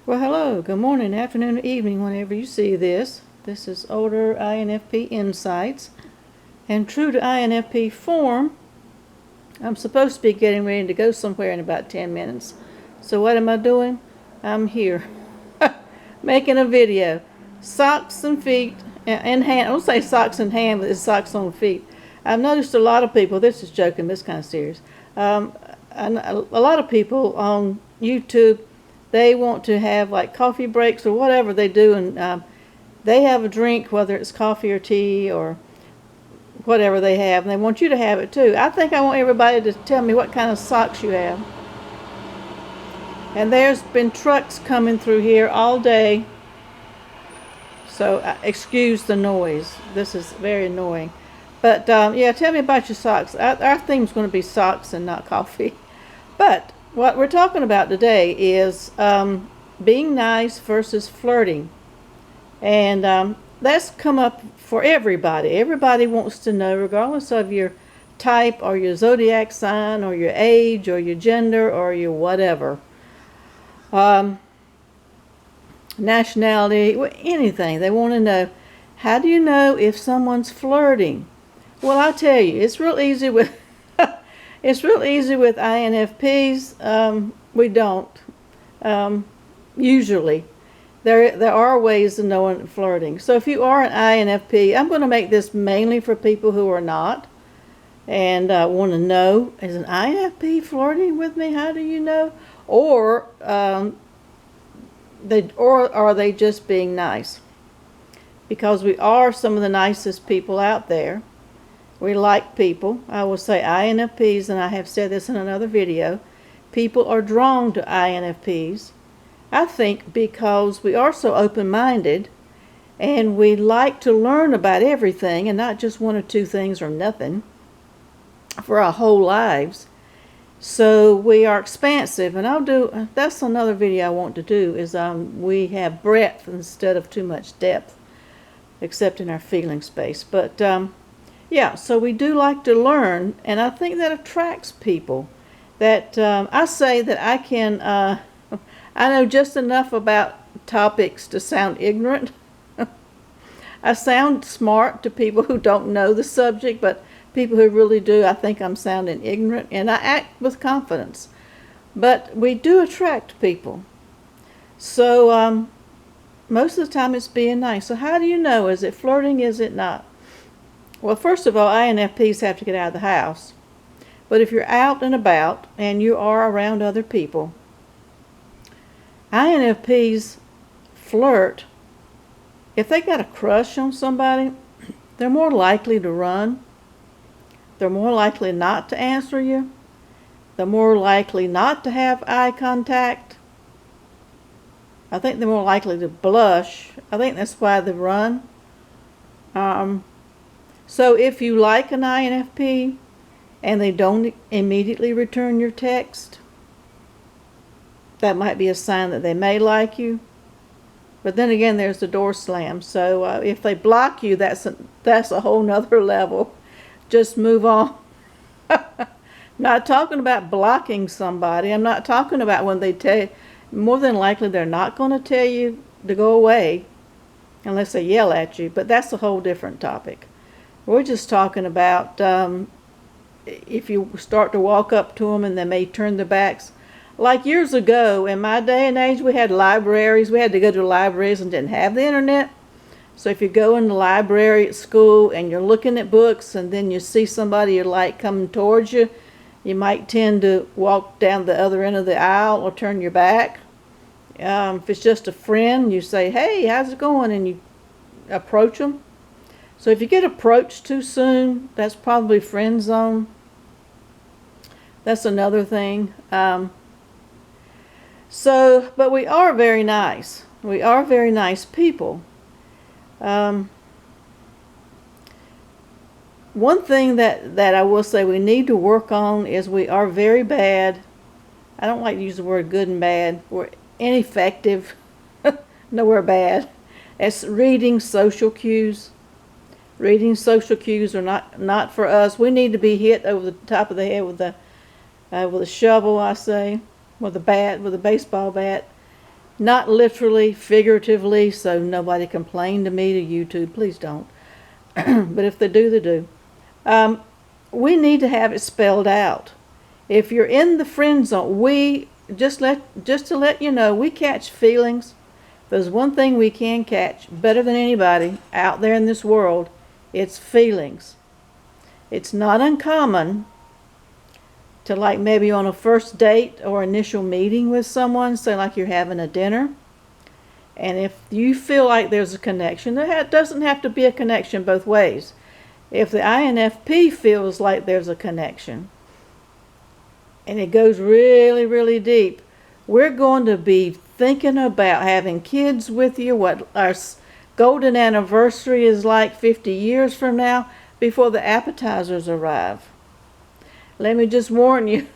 Well, hello, good morning, afternoon, or evening, whenever you see this. This is Older INFP Insights. And true to INFP form, I'm supposed to be getting ready to go somewhere in about 10 minutes. So what am I doing? I'm here making a video. Socks and feet and hand. I don't say socks and hand, but it's socks on feet. I've noticed a lot of people, this is joking, this is kind of serious. And a lot of people on YouTube, they want to have like coffee breaks or whatever they do, and they have a drink, whether it's coffee or tea or whatever they have, and they want you to have it too. I think I want everybody to tell me what kind of socks you have. And there's been trucks coming through here all day, so excuse the noise. This is very annoying. But yeah, tell me about your socks. Our theme's going to be socks and not coffee. But what we're talking about today is being nice versus flirting. And that's come up for everybody. Everybody wants to know, regardless of your type or your zodiac sign or your age or your gender or your whatever. Nationality, anything. They want to know, how do you know if someone's flirting? Well, I'll tell you, it's real easy with it's real easy with INFPs. We don't usually. There are ways of knowing flirting. So if you are an INFP, I'm going to make this mainly for people who are not and want to know, is an INFP flirting with me? How do you know? Or are they just being nice? Because we are some of the nicest people out there. We like people. I will say INFPs, and I have said this in another video, people are drawn to INFPs. I think because we are so open-minded and we like to learn about everything and not just one or two things or nothing for our whole lives. So we are expansive, and that's another video I want to do, is we have breadth instead of too much depth, except in our feeling space. But yeah, so we do like to learn, and I think that attracts people. That I say that I can, I know just enough about topics to sound ignorant. I sound smart to people who don't know the subject, but people who really do, I think I'm sounding ignorant, and I act with confidence. But we do attract people. So most of the time it's being nice. So how do you know? Is it flirting? Is it not? Well, first of all, INFPs have to get out of the house. But if you're out and about and you are around other people, INFPs flirt. If they got a crush on somebody, they're more likely to run. They're more likely not to answer you. They're more likely not to have eye contact. I think they're more likely to blush. I think that's why they run. So if you like an INFP and they don't immediately return your text, that might be a sign that they may like you. But then again, there's the door slam. So if they block you, that's a whole nother level. Just move on. Not talking about blocking somebody. I'm not talking about when they tell you. More than likely, they're not going to tell you to go away unless they yell at you. But that's a whole different topic. We're just talking about if you start to walk up to them and they may turn their backs. Like years ago, in my day and age, we had libraries. We had to go to libraries and didn't have the internet. So if you go in the library at school and you're looking at books and then you see somebody you like coming towards you, you might tend to walk down the other end of the aisle or turn your back. If it's just a friend, you say, "Hey, how's it going?" and you approach them. So if you get approached too soon, that's probably friend zone. That's another thing. But we are very nice. We are very nice people. One thing that I will say we need to work on is we are very bad. I don't like to use the word good and bad. We're ineffective. No, we're bad. It's reading social cues. Reading social cues are not for us. We need to be hit over the top of the head with a shovel, I say, with a bat, with a baseball bat. Not literally, figuratively, so nobody complain to me to YouTube. Please don't. But if they do, they do. We need to have it spelled out. If you're in the friend zone, we just to let you know, we catch feelings. There's one thing we can catch better than anybody out there in this world. It's feelings. It's not uncommon to, like, maybe on a first date or initial meeting with someone, say like you're having a dinner, and if you feel like there's a connection, there doesn't have to be a connection both ways. If the INFP feels like there's a connection, and it goes really, really deep, we're going to be thinking about having kids with you, what our golden anniversary is like 50 years from now, before the appetizers arrive. Let me just warn you,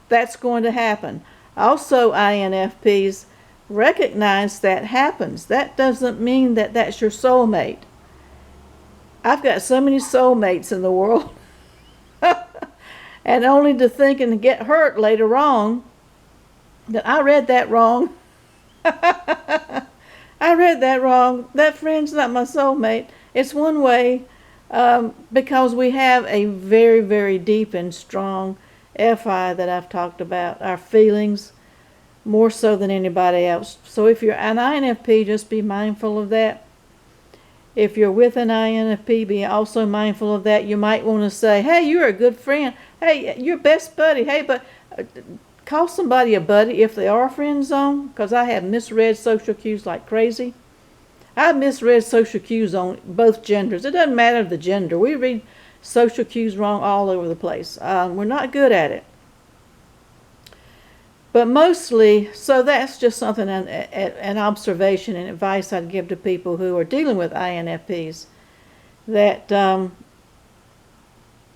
that's going to happen. Also, INFPs, recognize that happens. That doesn't mean that that's your soulmate. I've got so many soulmates in the world. And only to think and get hurt later on that I read that wrong. I read that wrong. That friend's not my soulmate. It's one way, because we have a very, very deep and strong FI that I've talked about, our feelings, more so than anybody else. So if you're an INFP, just be mindful of that. If you're with an INFP, be also mindful of that. You might want to say, hey, you're a good friend. Hey, you're best buddy. Hey, but call somebody a buddy if they are a friend zone, because I have misread social cues like crazy. I've misread social cues on both genders. It doesn't matter the gender. We read social cues wrong all over the place. We're not good at it. But mostly, so that's just something, an observation and advice I'd give to people who are dealing with INFPs, that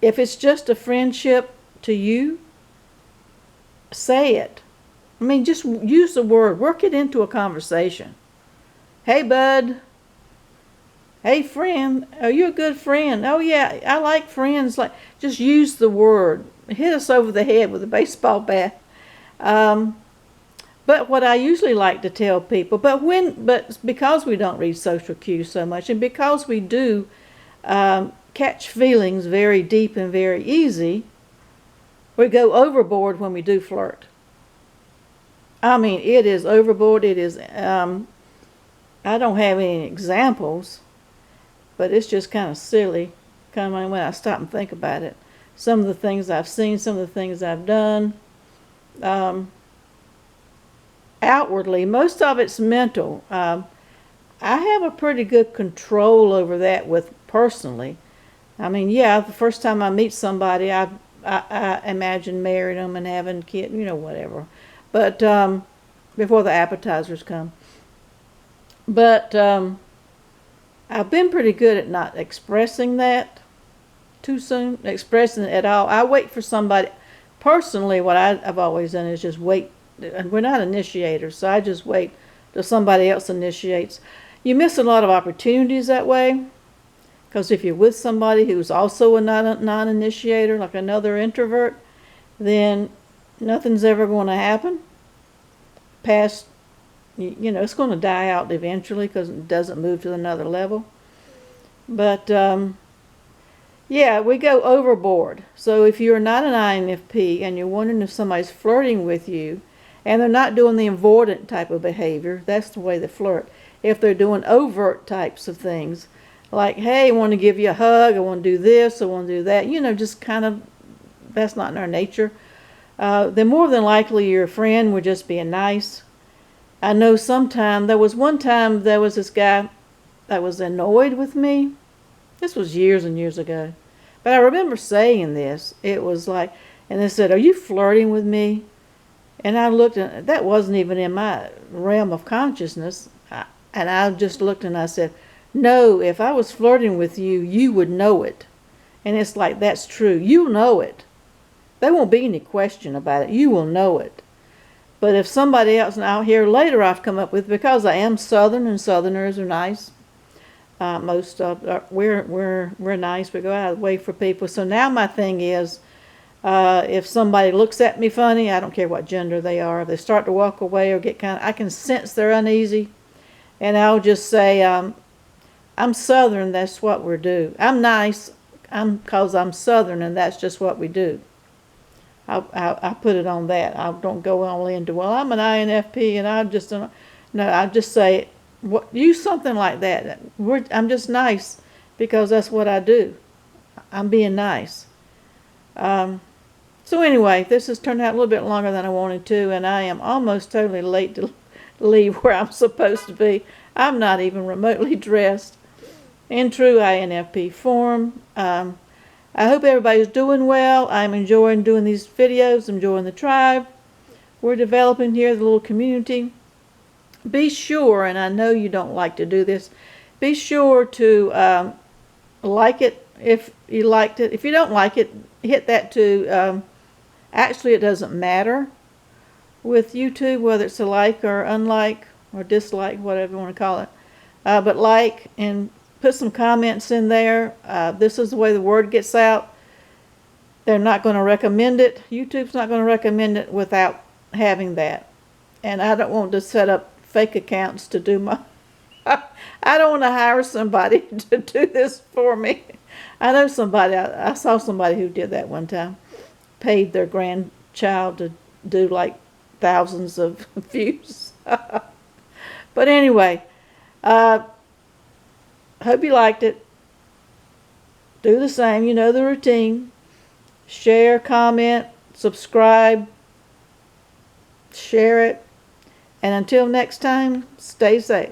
if it's just a friendship to you, say it. I mean, just use the word, work it into a conversation. Hey, bud. Hey, friend. Are you a good friend? Oh, yeah, I like friends. Like, just use the word. Hit us over the head with a baseball bat. But what I usually like to tell people, but because we don't read social cues so much, and because we do catch feelings very deep and very easy, we go overboard when we do flirt. I mean, it is overboard. It is, I don't have any examples, but it's just kind of silly, kind of when I stop and think about it. Some of the things I've seen, some of the things I've done. Outwardly, most of it's mental. I have a pretty good control over that with personally. I mean, yeah, the first time I meet somebody, I imagine marrying them and having kids, whatever. But before the appetizers come. But I've been pretty good at not expressing that too soon, expressing it at all. I wait for somebody. Personally, what I've always done is just wait. And we're not initiators, so I just wait till somebody else initiates. You miss a lot of opportunities that way, because if you're with somebody who's also a non-initiator, like another introvert, then nothing's ever going to happen. Past, it's going to die out eventually because it doesn't move to another level. But yeah, we go overboard. So if you're not an INFP and you're wondering if somebody's flirting with you, and they're not doing the avoidant type of behavior, that's the way they flirt. If they're doing overt types of things, like, hey, I want to give you a hug, I want to do this, I want to do that, just kind of, that's not in our nature. Then more than likely your friend would just being nice. I know one time there was this guy that was annoyed with me. This was years and years ago. But I remember saying this. It was like, and they said, are you flirting with me? And I looked, and that wasn't even in my realm of consciousness. And I just looked and I said, no, if I was flirting with you, you would know it. And it's like, that's true. You know it. There won't be any question about it. You will know it. But if somebody else, and out here later I've come up with, because I am Southern and Southerners are nice. Most of we're nice. We go out of the way for people. So now my thing is, If somebody looks at me funny, I don't care what gender they are. If they start to walk away or get I can sense they're uneasy. And I'll just say, I'm Southern, that's what we do. I'm nice, because I'm Southern, and that's just what we do. I put it on that. I don't go all into, well, I'm an INFP, and I just don't. No, I just say, use something like that. I'm just nice, because that's what I do. I'm being nice. So anyway, this has turned out a little bit longer than I wanted to, and I am almost totally late to leave where I'm supposed to be. I'm not even remotely dressed. In true INFP form. I hope everybody's doing well. I'm enjoying doing these videos. I'm enjoying the tribe. We're developing here, the little community. Be sure, and I know you don't like to do this, be sure to like it if you liked it. If you don't like it, hit that too. Actually, it doesn't matter with YouTube whether it's a like or unlike or dislike, whatever you want to call it. But like and put some comments in there. This is the way the word gets out. They're not going to recommend it. YouTube's not going to recommend it without having that. And I don't want to set up fake accounts to do my... I don't want to hire somebody to do this for me. I know somebody, I saw somebody who did that one time. Paid their grandchild to do like thousands of views. But anyway, hope you liked it. Do the same, you know the routine. Share, comment, subscribe, share it. And until next time, stay safe.